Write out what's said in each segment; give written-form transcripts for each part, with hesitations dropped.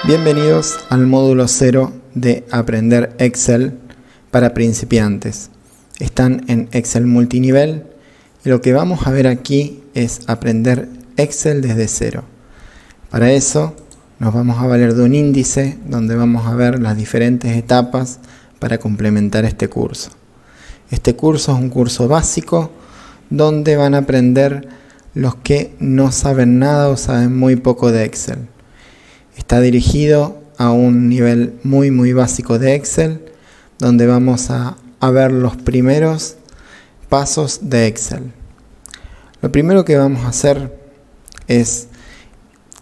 Bienvenidos al módulo 0 de Aprender Excel para principiantes. Están en Excel multinivel y lo que vamos a ver aquí es aprender Excel desde cero. Para eso nos vamos a valer de un índice donde vamos a ver las diferentes etapas para complementar este curso. Este curso es un curso básico donde van a aprender los que no saben nada o saben muy poco de Excel. Está dirigido a un nivel muy básico de Excel, donde vamos a ver los primeros pasos de Excel. Lo primero que vamos a hacer es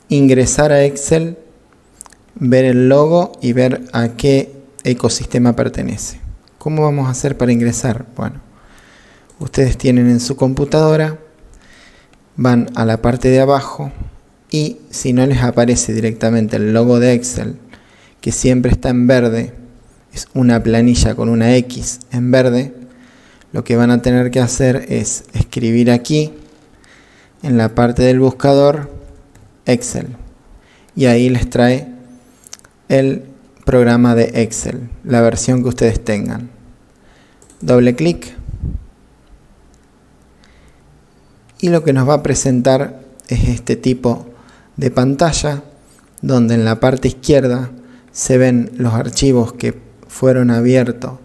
ingresar a Excel, ver el logo y ver a qué ecosistema pertenece. ¿Cómo vamos a hacer para ingresar? Bueno, ustedes tienen en su computadora, van a la parte de abajo y si no les aparece directamente el logo de Excel, que siempre está en verde, es una planilla con una X en verde, lo que van a tener que hacer es escribir aquí, en la parte del buscador, Excel. Y ahí les trae el programa de Excel, la versión que ustedes tengan. Doble clic. Y lo que nos va a presentar es este tipo de pantalla donde en la parte izquierda se ven los archivos que fueron abiertos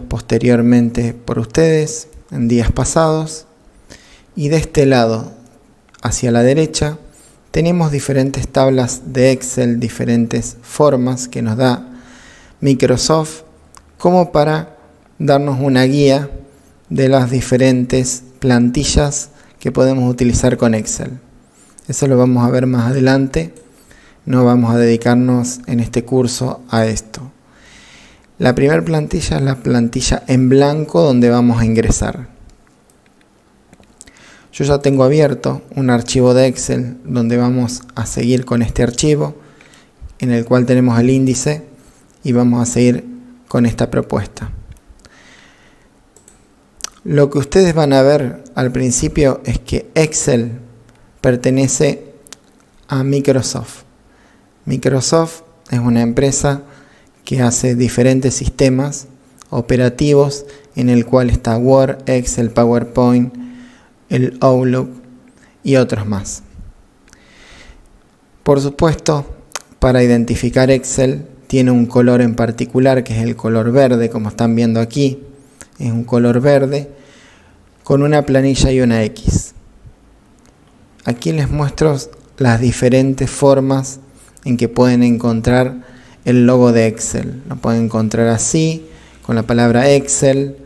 posteriormente por ustedes en días pasados, y de este lado hacia la derecha tenemos diferentes tablas de Excel, diferentes formas que nos da Microsoft como para darnos una guía de las diferentes plantillas que podemos utilizar con Excel. Eso lo vamos a ver más adelante, no vamos a dedicarnos en este curso a esto. La primera plantilla es la plantilla en blanco donde vamos a ingresar. Yo ya tengo abierto un archivo de Excel donde vamos a seguir con este archivo, en el cual tenemos el índice y vamos a seguir con esta propuesta. Lo que ustedes van a ver al principio es que Excel pertenece a Microsoft. Microsoft es una empresa que hace diferentes sistemas operativos en el cual está Word, Excel, PowerPoint, el Outlook y otros más. Por supuesto, para identificar Excel tiene un color en particular que es el color verde, como están viendo aquí. Es un color verde con una planilla y una X. Aquí les muestro las diferentes formas en que pueden encontrar el logo de Excel. Lo pueden encontrar así, con la palabra Excel.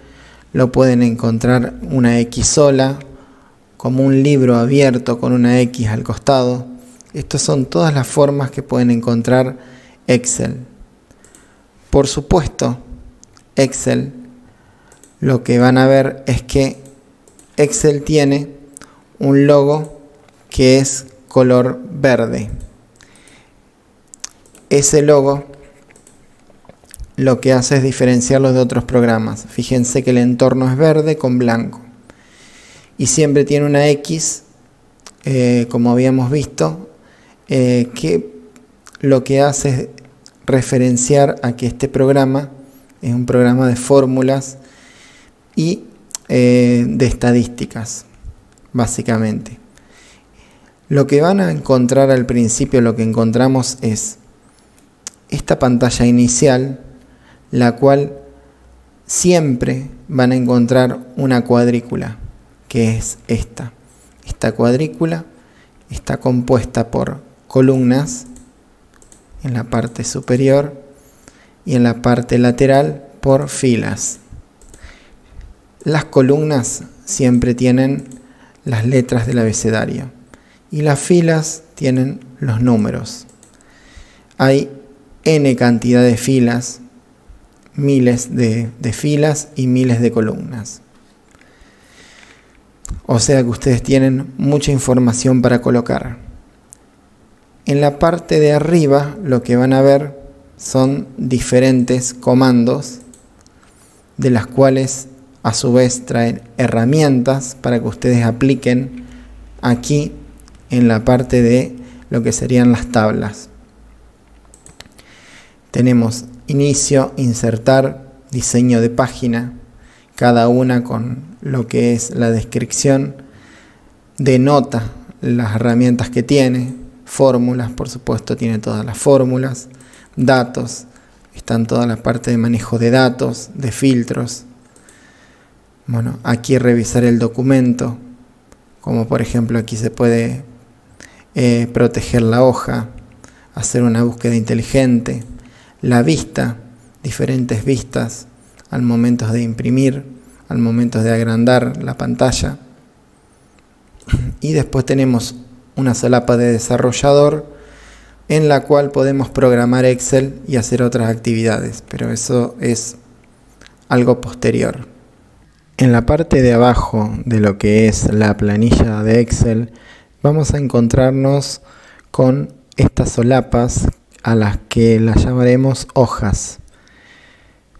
Lo pueden encontrar una X sola, como un libro abierto con una X al costado. Estas son todas las formas que pueden encontrar Excel. Por supuesto, Excel, lo que van a ver es que Excel tiene un logo que es color verde. Ese logo lo que hace es diferenciarlo de otros programas. Fíjense que el entorno es verde con blanco. Y siempre tiene una X, como habíamos visto, que lo que hace es referenciar a que este programa es un programa de fórmulas y de estadísticas, básicamente. Lo que van a encontrar al principio, lo que encontramos es esta pantalla inicial, la cual siempre van a encontrar una cuadrícula, que es esta. Esta cuadrícula está compuesta por columnas en la parte superior y en la parte lateral por filas. Las columnas siempre tienen las letras del abecedario y las filas tienen los números. Hay n cantidad de filas, miles de filas y miles de columnas. O sea que ustedes tienen mucha información para colocar. En la parte de arriba lo que van a ver son diferentes comandos, de las cuales a su vez traen herramientas para que ustedes apliquen aquí en la parte de lo que serían las tablas. tenemos inicio, insertar, diseño de página, cada una con lo que es la descripción, denota las herramientas que tiene, fórmulas, por supuesto tiene todas las fórmulas, datos, están toda la parte de manejo de datos, de filtros. Bueno, aquí revisar el documento, como por ejemplo aquí se puede proteger la hoja, hacer una búsqueda inteligente, la vista, diferentes vistas al momento de imprimir, al momento de agrandar la pantalla. Y después tenemos una solapa de desarrollador en la cual podemos programar Excel y hacer otras actividades, pero eso es algo posterior. En la parte de abajo de lo que es la planilla de Excel vamos a encontrarnos con estas solapas a las que las llamaremos hojas.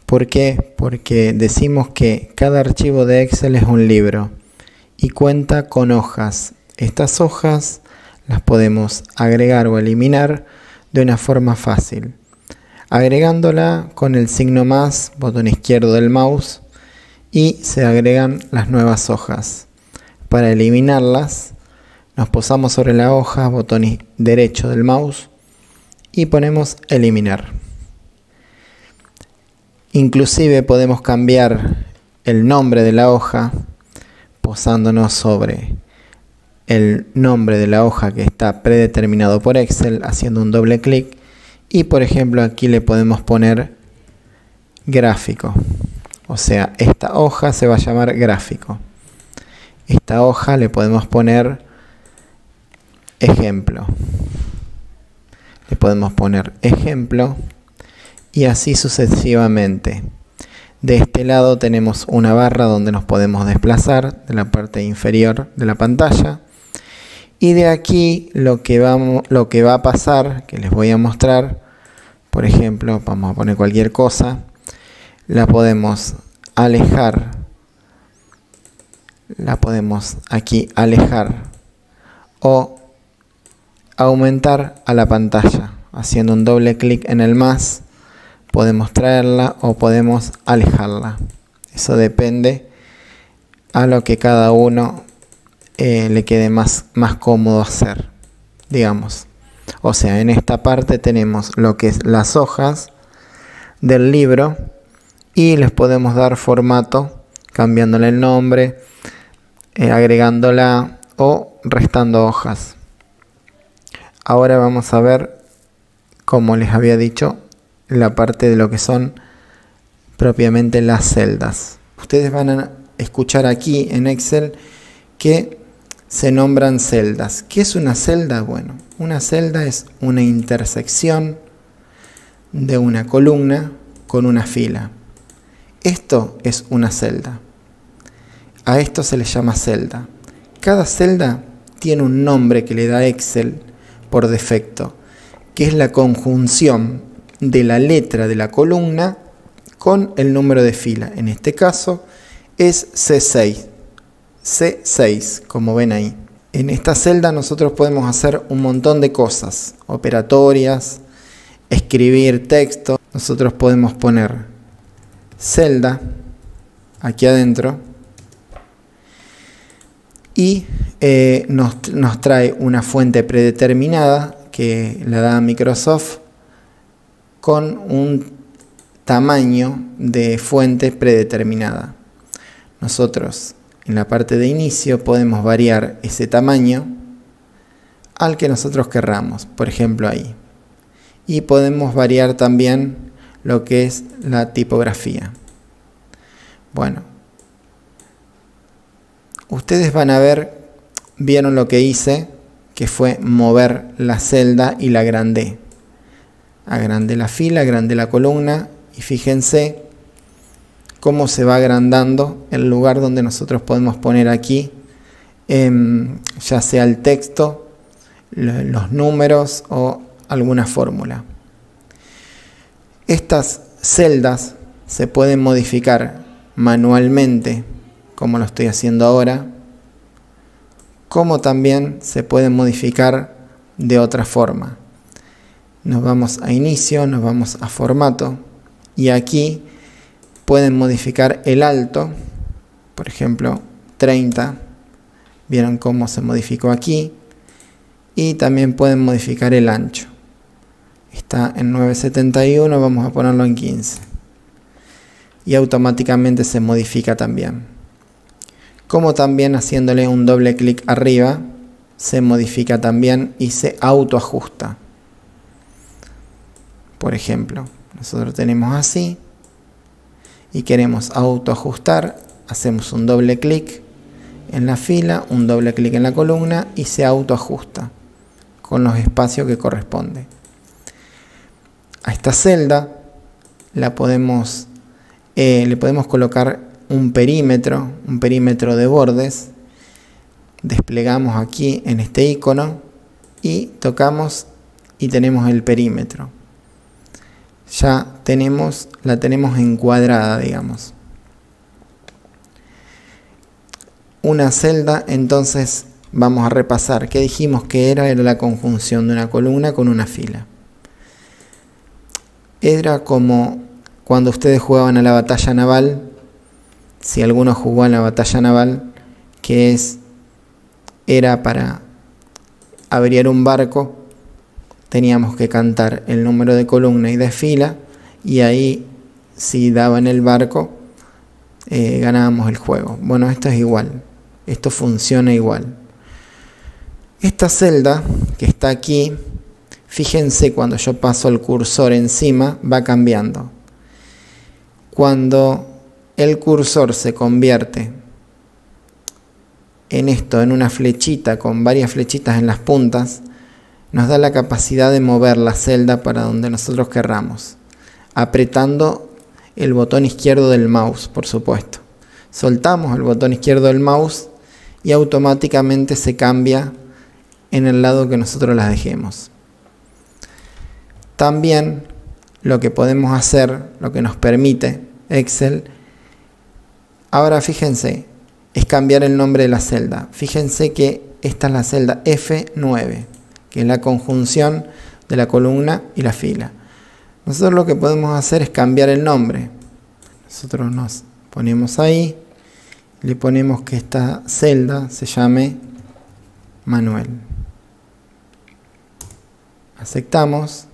¿Por qué? Porque decimos que cada archivo de Excel es un libro y cuenta con hojas. Estas hojas las podemos agregar o eliminar de una forma fácil, agregándola con el signo más, botón izquierdo del mouse, y se agregan las nuevas hojas. Para eliminarlas, nos posamos sobre la hoja, botón derecho del mouse, y ponemos eliminar. Inclusive podemos cambiar el nombre de la hoja posándonos sobre el nombre de la hoja que está predeterminado por Excel, haciendo un doble clic, y por ejemplo aquí le podemos poner gráfico. O sea, esta hoja se va a llamar gráfico. Esta hoja le podemos poner ejemplo. Le podemos poner ejemplo y así sucesivamente. De este lado tenemos una barra donde nos podemos desplazar de la parte inferior de la pantalla. Y de aquí lo que va a pasar, que les voy a mostrar, por ejemplo, vamos a poner cualquier cosa, la podemos alejar, la podemos aquí alejar o aumentar a la pantalla. Haciendo un doble clic en el más, podemos traerla o podemos alejarla. Eso depende a lo que cada uno le quede más cómodo hacer, digamos. O sea, en esta parte tenemos lo que es las hojas del libro y les podemos dar formato cambiándole el nombre, agregándola o restando hojas. Ahora vamos a ver, como les había dicho, la parte de lo que son propiamente las celdas. Ustedes van a escuchar aquí en Excel que se nombran celdas. ¿Qué es una celda? Bueno, una celda es una intersección de una columna con una fila. Esto es una celda. A esto se le llama celda. Cada celda tiene un nombre que le da Excel por defecto, que es la conjunción de la letra de la columna con el número de fila. En este caso es C6. C6, como ven ahí. En esta celda nosotros podemos hacer un montón de cosas operatorias, escribir texto. Nosotros podemos poner celda aquí adentro y nos trae una fuente predeterminada que la da Microsoft con un tamaño de fuente predeterminada. Nosotros en la parte de inicio podemos variar ese tamaño al que nosotros querramos, por ejemplo ahí. Y podemos variar también lo que es la tipografía. Bueno, ustedes van a ver, vieron lo que hice, que fue mover la celda y la agrandé. Agrandé la fila, agrandé la columna y fíjense cómo se va agrandando el lugar donde nosotros podemos poner aquí, ya sea el texto, los números o alguna fórmula. Estas celdas se pueden modificar manualmente, como lo estoy haciendo ahora, como también se pueden modificar de otra forma. nos vamos a inicio, nos vamos a formato y aquí pueden modificar el alto, por ejemplo 30, vieron cómo se modificó aquí, y también pueden modificar el ancho, está en 971, vamos a ponerlo en 15 y automáticamente se modifica también, como también haciéndole un doble clic arriba se modifica también y se autoajusta. Por ejemplo, nosotros tenemos así y queremos autoajustar, hacemos un doble clic en la fila, un doble clic en la columna y se autoajusta con los espacios que corresponde. A esta celda le podemos colocar un perímetro de bordes. Desplegamos aquí en este icono y tocamos y tenemos el perímetro. Ya la tenemos encuadrada, digamos. Una celda, entonces vamos a repasar. ¿Qué dijimos que era? Era la conjunción de una columna con una fila. Era como cuando ustedes jugaban a la batalla naval, si alguno jugó a la batalla naval, que era para averiar un barco, teníamos que cantar el número de columna y de fila, y ahí si daba en el barco ganábamos el juego. Bueno, esto es igual, esto funciona igual. Esta celda que está aquí, fíjense, cuando yo paso el cursor encima va cambiando. Cuando el cursor se convierte en esto, en una flechita con varias flechitas en las puntas, nos da la capacidad de mover la celda para donde nosotros querramos, apretando el botón izquierdo del mouse, por supuesto. Soltamos el botón izquierdo del mouse y automáticamente se cambia en el lado que nosotros la dejemos. También lo que podemos hacer, lo que nos permite Excel, ahora fíjense, es cambiar el nombre de la celda. Fíjense que esta es la celda F9, que es la conjunción de la columna y la fila. Nosotros lo que podemos hacer es cambiar el nombre. Nosotros nos ponemos ahí, le ponemos que esta celda se llame Manuel. Aceptamos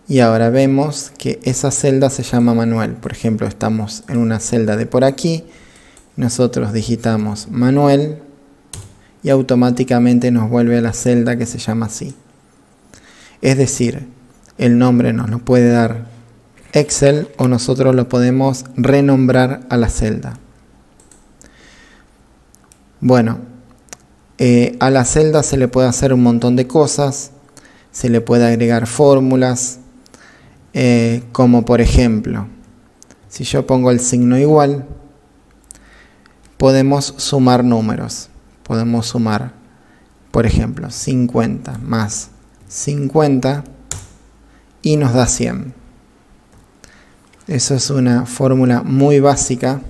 y ahora vemos que esa celda se llama Manuel. Por ejemplo, estamos en una celda de por aquí, nosotros digitamos Manuel y automáticamente nos vuelve a la celda que se llama así. Es decir, el nombre nos lo puede dar Excel o nosotros lo podemos renombrar a la celda. Bueno, a la celda se le puede hacer un montón de cosas, se le puede agregar fórmulas, como por ejemplo, si yo pongo el signo igual, podemos sumar números. Podemos sumar, por ejemplo, 50 más 50 y nos da 100. Eso es una fórmula muy básica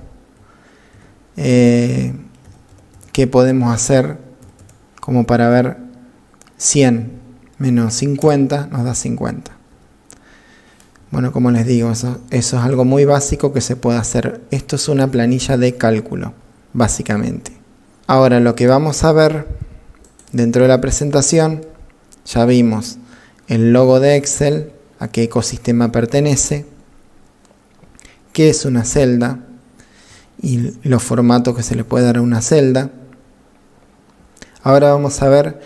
que podemos hacer como para ver 100 menos 50 nos da 50. Bueno, como les digo, eso es algo muy básico que se puede hacer. Esto es una planilla de cálculo, básicamente. Ahora lo que vamos a ver dentro de la presentación, ya vimos el logo de Excel, a qué ecosistema pertenece, qué es una celda y los formatos que se le puede dar a una celda. Ahora vamos a ver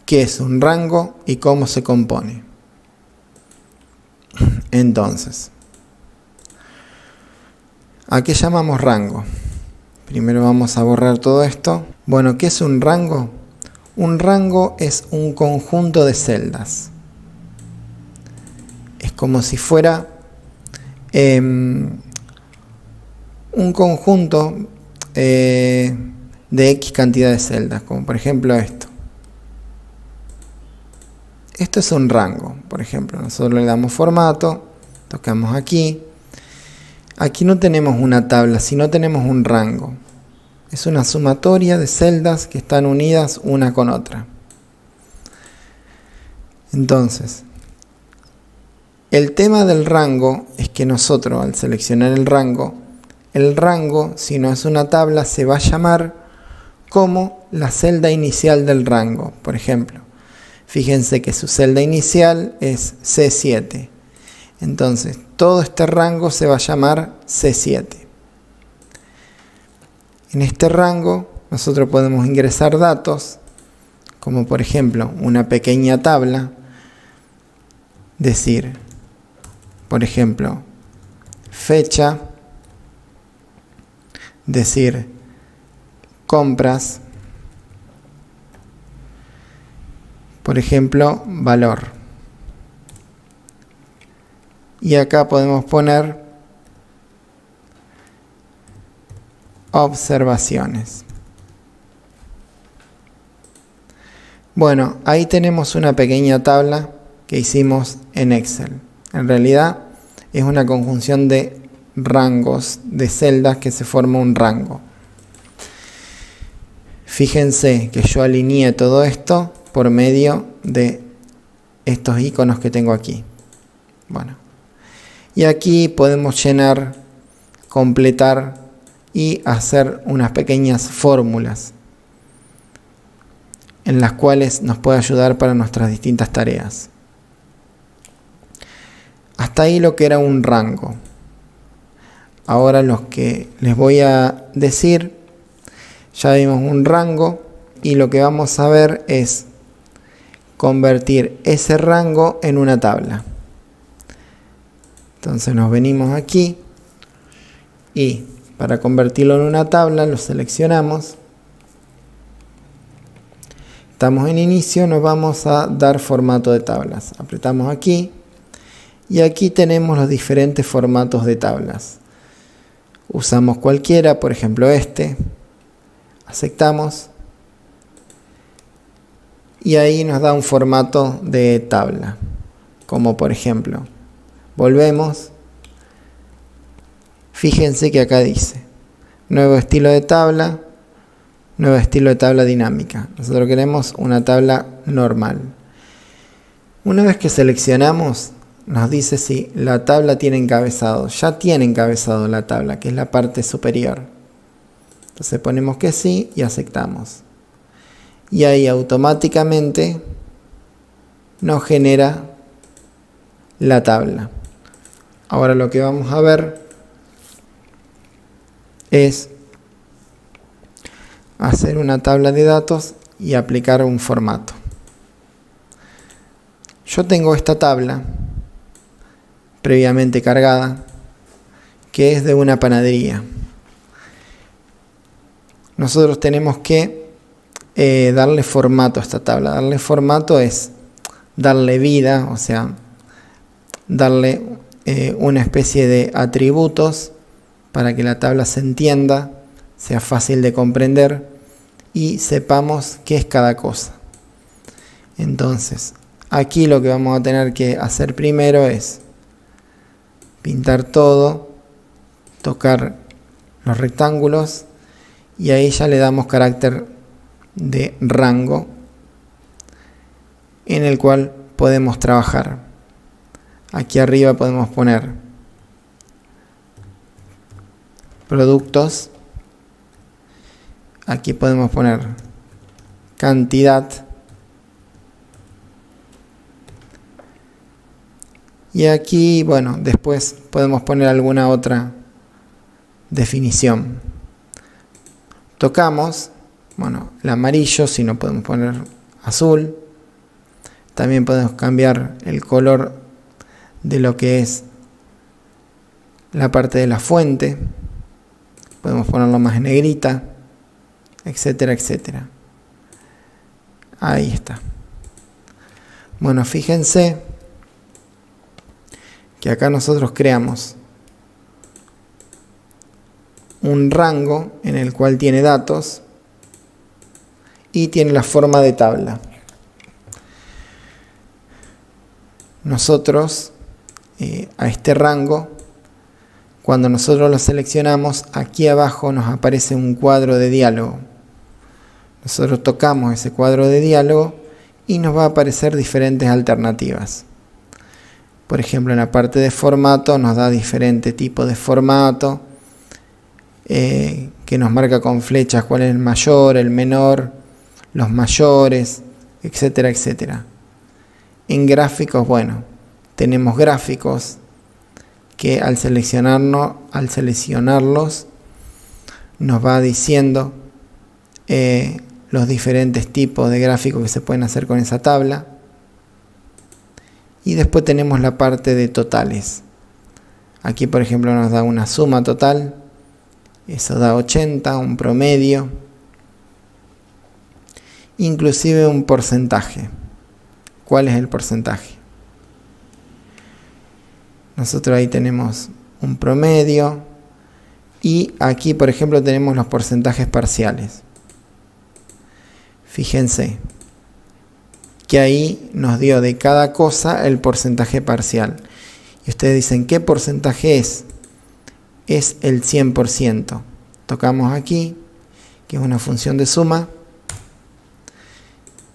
qué es un rango y cómo se compone. Entonces, ¿a qué llamamos rango? Primero vamos a borrar todo esto. Bueno, ¿qué es un rango? Un rango es un conjunto de celdas. Es como si fuera un conjunto de X cantidad de celdas, como por ejemplo esto. Esto es un rango, por ejemplo. Nosotros le damos formato, tocamos aquí. Aquí no tenemos una tabla, sino tenemos un rango. Es una sumatoria de celdas que están unidas una con otra. Entonces, el tema del rango es que nosotros al seleccionar el rango, si no es una tabla, se va a llamar como la celda inicial del rango. Por ejemplo, fíjense que su celda inicial es C7. Entonces, todo este rango se va a llamar C7. En este rango, nosotros podemos ingresar datos, como por ejemplo, una pequeña tabla, decir, por ejemplo, fecha, decir compras, por ejemplo, valor. Y acá podemos poner observaciones. Bueno, ahí tenemos una pequeña tabla que hicimos en Excel. En realidad es una conjunción de rangos, de celdas que se forma un rango. Fíjense que yo alineé todo esto por medio de estos iconos que tengo aquí. Bueno, y aquí podemos llenar, completar y hacer unas pequeñas fórmulas en las cuales nos puede ayudar para nuestras distintas tareas. Hasta ahí lo que era un rango. Ahora lo que les voy a decir, ya vimos un rango y lo que vamos a ver es convertir ese rango en una tabla. Entonces nos venimos aquí y para convertirlo en una tabla lo seleccionamos. Estamos en inicio, nos vamos a dar formato de tablas. Apretamos aquí y aquí tenemos los diferentes formatos de tablas. Usamos cualquiera, por ejemplo este. Aceptamos. Y ahí nos da un formato de tabla. Como por ejemplo, volvemos. Fíjense que acá dice, nuevo estilo de tabla, nuevo estilo de tabla dinámica. Nosotros queremos una tabla normal. Una vez que seleccionamos, nos dice si la tabla tiene encabezado. Ya tiene encabezado la tabla, que es la parte superior. Entonces ponemos que sí y aceptamos. Y ahí automáticamente nos genera la tabla. Ahora lo que vamos a ver es hacer una tabla de datos y aplicar un formato. Yo tengo esta tabla previamente cargada que es de una panadería. Nosotros tenemos que darle formato a esta tabla. Darle formato es darle vida, o sea, darle una especie de atributos para que la tabla se entienda, sea fácil de comprender y sepamos qué es cada cosa. Entonces, aquí lo que vamos a tener que hacer primero es pintar todo, tocar los rectángulos y ahí ya le damos carácter de rango en el cual podemos trabajar. Aquí arriba podemos poner productos, aquí podemos poner cantidad y aquí, bueno, después podemos poner alguna otra definición. Tocamos, bueno, el amarillo, si no podemos poner azul. También podemos cambiar el color de lo que es la parte de la fuente. Podemos ponerlo más en negrita, etcétera, etcétera. Ahí está. Bueno, fíjense que acá nosotros creamos un rango en el cual tiene datos y tiene la forma de tabla. Nosotros a este rango, cuando nosotros lo seleccionamos, aquí abajo nos aparece un cuadro de diálogo. Nosotros tocamos ese cuadro de diálogo y nos va a aparecer diferentes alternativas. Por ejemplo, en la parte de formato nos da diferentes tipos de formato, que nos marca con flechas cuál es el mayor, el menor, los mayores, etcétera, etcétera. En gráficos, bueno, tenemos gráficos que al seleccionarlos nos va diciendo los diferentes tipos de gráficos que se pueden hacer con esa tabla. Y después tenemos la parte de totales. Aquí, por ejemplo, nos da una suma total. Eso da 80, un promedio. Inclusive un porcentaje. ¿Cuál es el porcentaje? Nosotros ahí tenemos un promedio. Y aquí, por ejemplo, tenemos los porcentajes parciales. Fíjense que ahí nos dio de cada cosa el porcentaje parcial. Y ustedes dicen, ¿qué porcentaje es? Es el 100%. Tocamos aquí, que es una función de suma,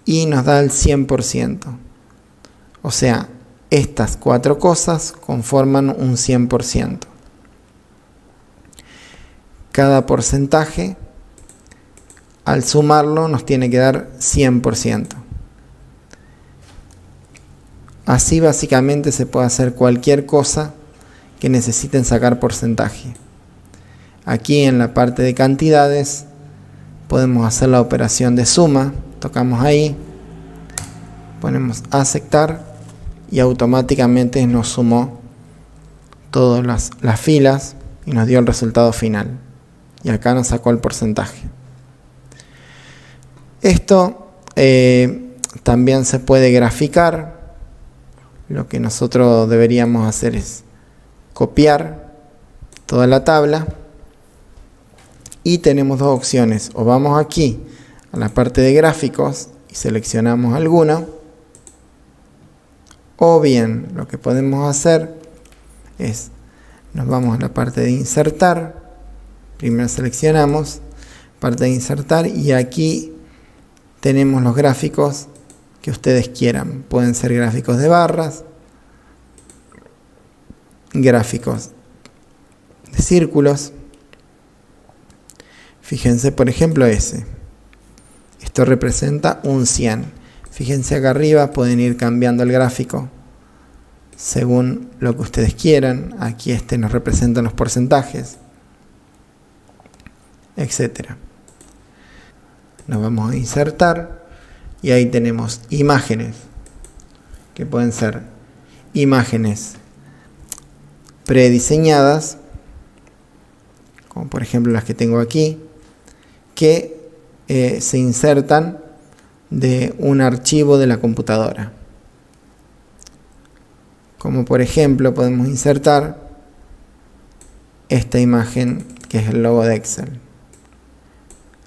y nos da el 100%. O sea, estas cuatro cosas conforman un 100%. Cada porcentaje, al sumarlo, nos tiene que dar 100%. Así básicamente se puede hacer cualquier cosa que necesiten sacar porcentaje. Aquí en la parte de cantidades podemos hacer la operación de suma. Tocamos ahí, ponemos aceptar y automáticamente nos sumó todas las filas y nos dio el resultado final. Y acá nos sacó el porcentaje. Esto también se puede graficar. Lo que nosotros deberíamos hacer es copiar toda la tabla y tenemos dos opciones. O vamos aquí a la parte de gráficos y seleccionamos alguno, o bien lo que podemos hacer es nos vamos a la parte de insertar. Primero seleccionamos parte de insertar y aquí tenemos los gráficos que ustedes quieran. Pueden ser gráficos de barras, gráficos de círculos. Fíjense, por ejemplo, ese. Esto representa un 100. Fíjense acá arriba, pueden ir cambiando el gráfico según lo que ustedes quieran. Aquí nos representan los porcentajes, etcétera. Nos vamos a insertar. Y ahí tenemos imágenes, que pueden ser imágenes prediseñadas, como por ejemplo las que tengo aquí, que se insertan de un archivo de la computadora. Como por ejemplo podemos insertar esta imagen que es el logo de Excel.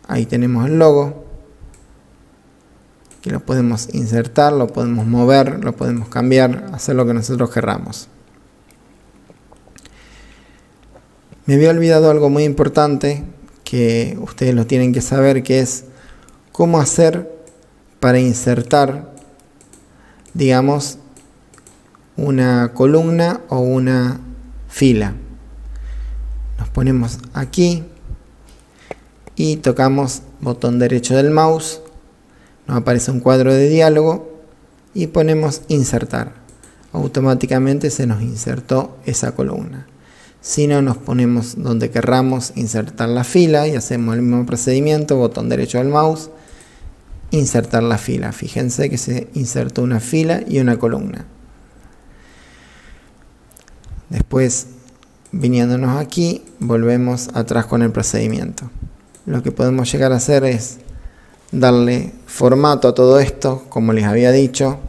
Ahí tenemos el logo, que lo podemos insertar, lo podemos mover, lo podemos cambiar, hacer lo que nosotros querramos. Me había olvidado algo muy importante que ustedes lo tienen que saber, que es cómo hacer para insertar, digamos, una columna o una fila. Nos ponemos aquí y tocamos botón derecho del mouse. Nos aparece un cuadro de diálogo y ponemos insertar. Automáticamente se nos insertó esa columna. Si no, nos ponemos donde querramos insertar la fila y hacemos el mismo procedimiento, botón derecho del mouse, insertar la fila. Fíjense que se insertó una fila y una columna. Después, viniéndonos aquí, volvemos atrás con el procedimiento. Lo que podemos llegar a hacer es darle formato a todo esto, como les había dicho.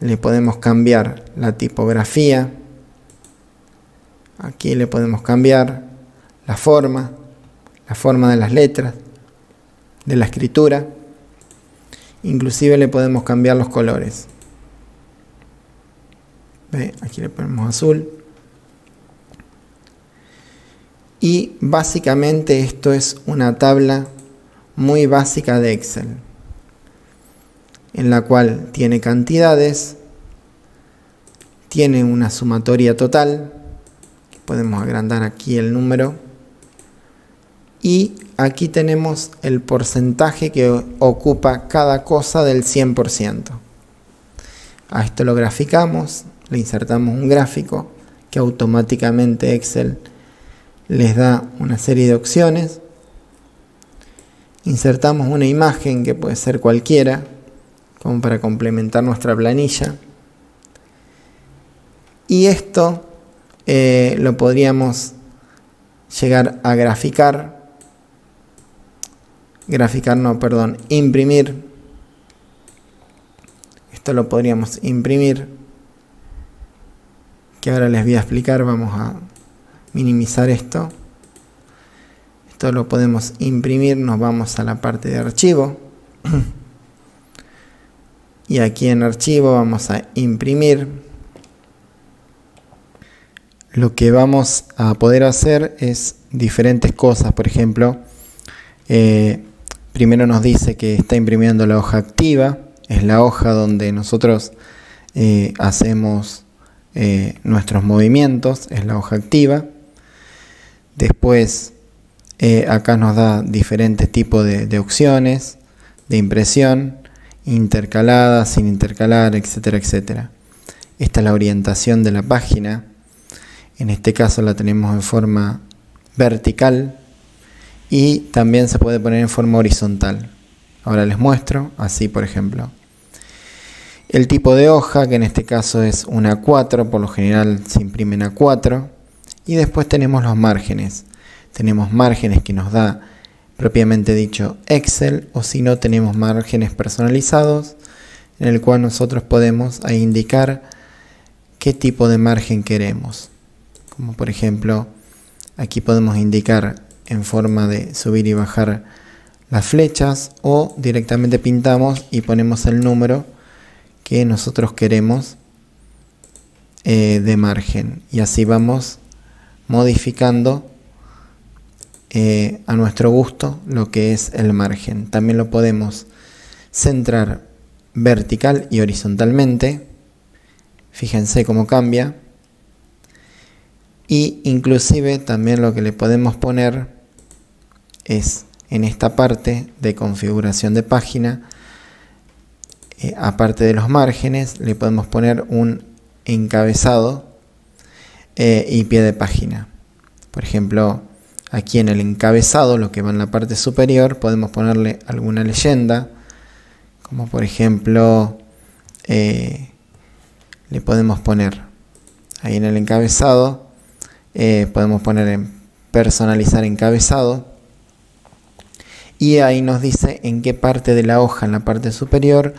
Le podemos cambiar la tipografía. Aquí le podemos cambiar la forma de las letras, de la escritura. Inclusive le podemos cambiar los colores. ¿Ve? Aquí le ponemos azul. Y básicamente esto es una tabla muy básica de Excel. en la cual tiene cantidades, tiene una sumatoria total, podemos agrandar aquí el número, y aquí tenemos el porcentaje que ocupa cada cosa del 100%. A esto lo graficamos, le insertamos un gráfico que automáticamente Excel les da una serie de opciones. Insertamos una imagen que puede ser cualquiera, como para complementar nuestra planilla. Y esto lo podríamos llegar a imprimir. Esto lo podríamos imprimir, que ahora les voy a explicar. Vamos a minimizar esto. Esto lo podemos imprimir, nos vamos a la parte de archivo. Y aquí en archivo vamos a imprimir. Lo que vamos a poder hacer es diferentes cosas. Por ejemplo, primero nos dice que está imprimiendo la hoja activa. Es la hoja donde nosotros hacemos nuestros movimientos. Es la hoja activa. Después acá nos da diferentes tipos de opciones de impresión, intercalada, sin intercalar, etcétera, etcétera. Esta es la orientación de la página. En este caso la tenemos en forma vertical y también se puede poner en forma horizontal. Ahora les muestro, así por ejemplo. El tipo de hoja, que en este caso es una A4, por lo general se imprimen A4. Y después tenemos los márgenes. Tenemos márgenes que nos da propiamente dicho Excel, o si no tenemos márgenes personalizados, en el cual nosotros podemos ahí indicar qué tipo de margen queremos. Como por ejemplo, aquí podemos indicar en forma de subir y bajar las flechas, o directamente pintamos y ponemos el número que nosotros queremos de margen, y así vamos modificando a nuestro gusto lo que es el margen. También lo podemos centrar vertical y horizontalmente. Fíjense cómo cambia. Y inclusive también lo que le podemos poner es en esta parte de configuración de página, aparte de los márgenes, le podemos poner un encabezado y pie de página. Por ejemplo, aquí en el encabezado, lo que va en la parte superior, podemos ponerle alguna leyenda, como por ejemplo, le podemos poner ahí en el encabezado, podemos poner en personalizar encabezado, y ahí nos dice en qué parte de la hoja, en la parte superior,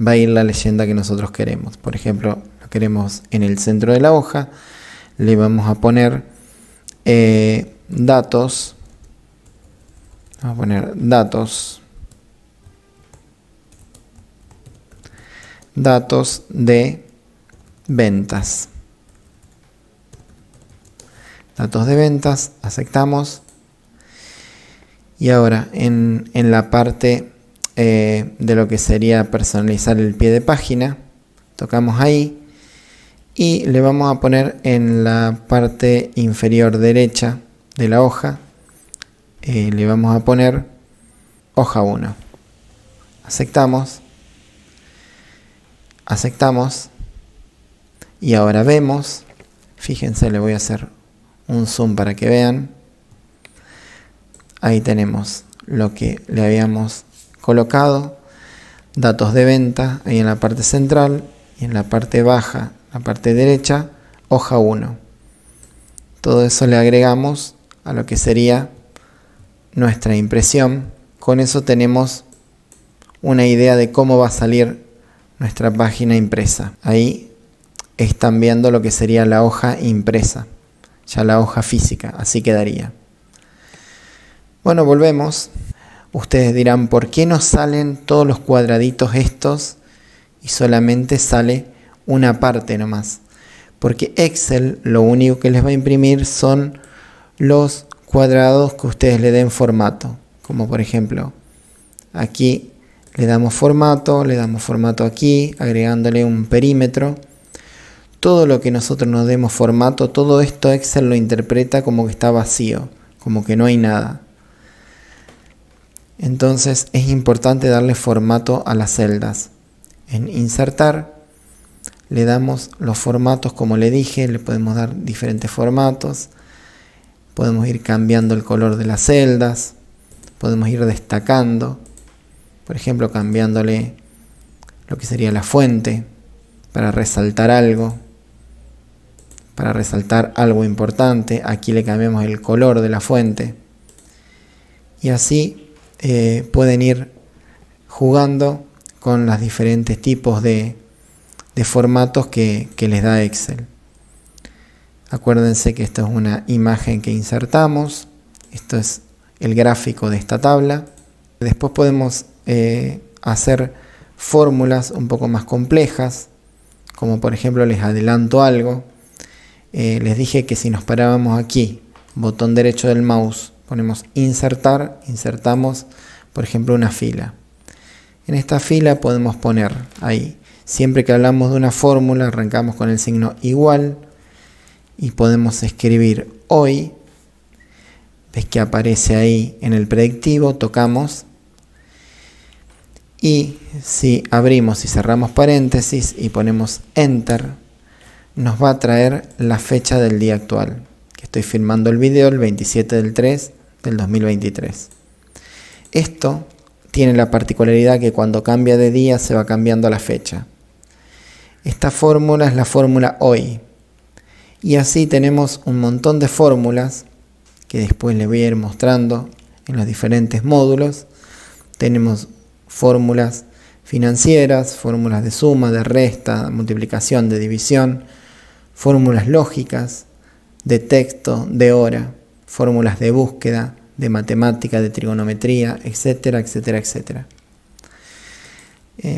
va a ir la leyenda que nosotros queremos. Por ejemplo, lo queremos en el centro de la hoja, le vamos a poner datos. Vamos a poner datos de ventas. Datos de ventas, aceptamos. Y ahora en la parte de lo que sería personalizar el pie de página, tocamos ahí y le vamos a poner en la parte inferior derecha de la hoja, le vamos a poner hoja 1. Aceptamos. Y ahora vemos, fíjense, le voy a hacer un zoom para que vean. Ahí tenemos lo que le habíamos colocado, datos de venta, ahí en la parte central, y en la parte baja, la parte derecha, hoja 1. Todo eso le agregamos a lo que sería nuestra impresión. Con eso tenemos una idea de cómo va a salir nuestra página impresa. Ahí están viendo lo que sería la hoja impresa, ya la hoja física, así quedaría. Bueno, volvemos. Ustedes dirán, ¿por qué no salen todos los cuadraditos estos y solamente sale una parte nomás? Porque Excel lo único que les va a imprimir son los cuadrados que ustedes le den formato. Como por ejemplo, aquí le damos formato aquí, agregándole un perímetro. Todo lo que nosotros nos demos formato, todo esto Excel lo interpreta como que está vacío, como que no hay nada. Entonces es importante darle formato a las celdas. En insertar le damos los formatos, como le dije, le podemos dar diferentes formatos. Podemos ir cambiando el color de las celdas, podemos ir destacando, por ejemplo cambiándole lo que sería la fuente para resaltar algo importante. Aquí le cambiamos el color de la fuente y así pueden ir jugando con los diferentes tipos de formatos que les da Excel. Acuérdense que esto es una imagen que insertamos, esto es el gráfico de esta tabla. Después podemos hacer fórmulas un poco más complejas, como por ejemplo les adelanto algo. Les dije que si nos parábamos aquí, botón derecho del mouse, ponemos insertar, insertamos por ejemplo una fila. En esta fila podemos poner ahí, siempre que hablamos de una fórmula arrancamos con el signo igual y podemos escribir hoy. Ves que aparece ahí en el predictivo, tocamos y si abrimos y cerramos paréntesis y ponemos enter, nos va a traer la fecha del día actual, que estoy filmando el video el 27/3/2023. Esto tiene la particularidad que cuando cambia de día se va cambiando la fecha. Esta fórmula es la fórmula hoy. Y así tenemos un montón de fórmulas que después les voy a ir mostrando en los diferentes módulos. Tenemos fórmulas financieras, fórmulas de suma, de resta, multiplicación, de división, fórmulas lógicas, de texto, de hora, fórmulas de búsqueda, de matemática, de trigonometría, etcétera, etcétera, etcétera.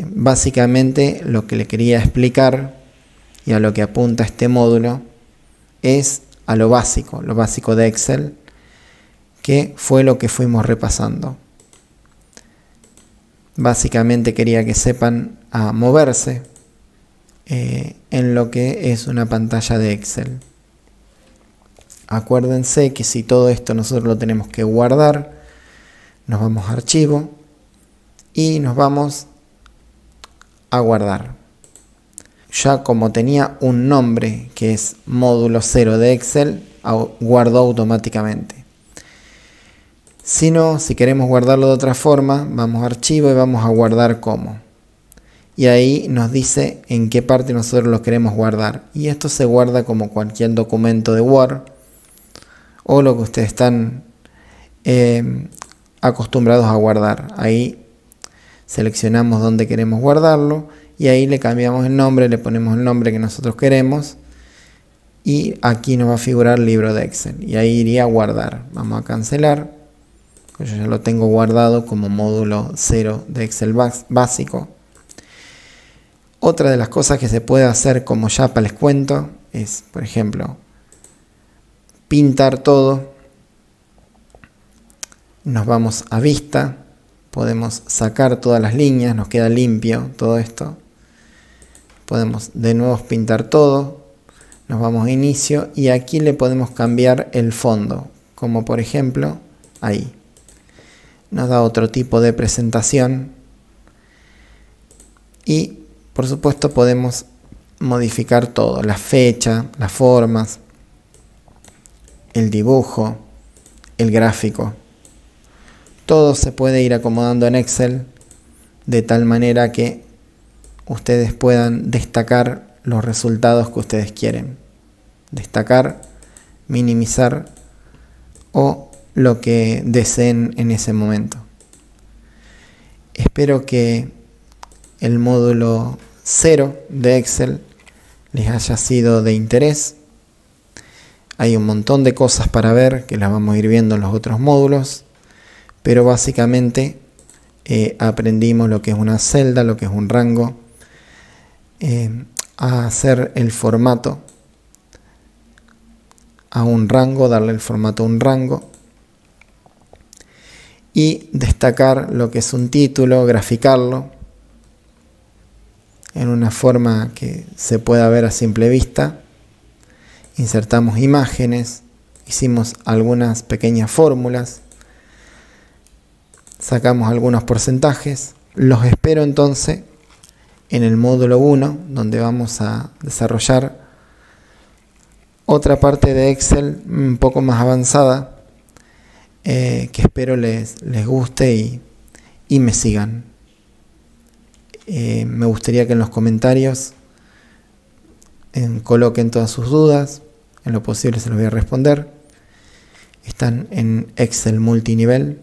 Básicamente lo que le quería explicar y a lo que apunta este módulo es a lo básico de Excel, que fue lo que fuimos repasando. Básicamente quería que sepan a moverse en lo que es una pantalla de Excel. Acuérdense que si todo esto nosotros lo tenemos que guardar, nos vamos a archivo y nos vamos a guardar. Ya como tenía un nombre que es módulo 0 de Excel, guardó automáticamente. Si no, si queremos guardarlo de otra forma, vamos a archivo y vamos a guardar como. Y ahí nos dice en qué parte nosotros lo queremos guardar. Y esto se guarda como cualquier documento de Word o lo que ustedes están acostumbrados a guardar. Ahí seleccionamos dónde queremos guardarlo. Y ahí le cambiamos el nombre, le ponemos el nombre que nosotros queremos y aquí nos va a figurar libro de Excel y ahí iría a guardar. Vamos a cancelar, pues yo ya lo tengo guardado como módulo 0 de Excel básico. Otra de las cosas que se puede hacer, como ya les cuento, es por ejemplo pintar todo. Nos vamos a vista, podemos sacar todas las líneas, nos queda limpio todo esto. Podemos de nuevo pintar todo, nos vamos a inicio y aquí le podemos cambiar el fondo, como por ejemplo ahí. Nos da otro tipo de presentación y por supuesto podemos modificar todo, la fecha, las formas, el dibujo, el gráfico. Todo se puede ir acomodando en Excel de tal manera que ustedes puedan destacar los resultados que ustedes quieren. Destacar, minimizar o lo que deseen en ese momento. Espero que el módulo 0 de Excel les haya sido de interés. Hay un montón de cosas para ver que las vamos a ir viendo en los otros módulos, pero básicamente aprendimos lo que es una celda, lo que es un rango, a hacer el formato a un rango, darle el formato a un rango y destacar lo que es un título, graficarlo en una forma que se pueda ver a simple vista. Insertamos imágenes, hicimos algunas pequeñas fórmulas, sacamos algunos porcentajes. Los espero entonces en el módulo 1, donde vamos a desarrollar otra parte de Excel un poco más avanzada, que espero les guste y me sigan. Me gustaría que en los comentarios coloquen todas sus dudas. En lo posible se los voy a responder. Están en Excel multinivel.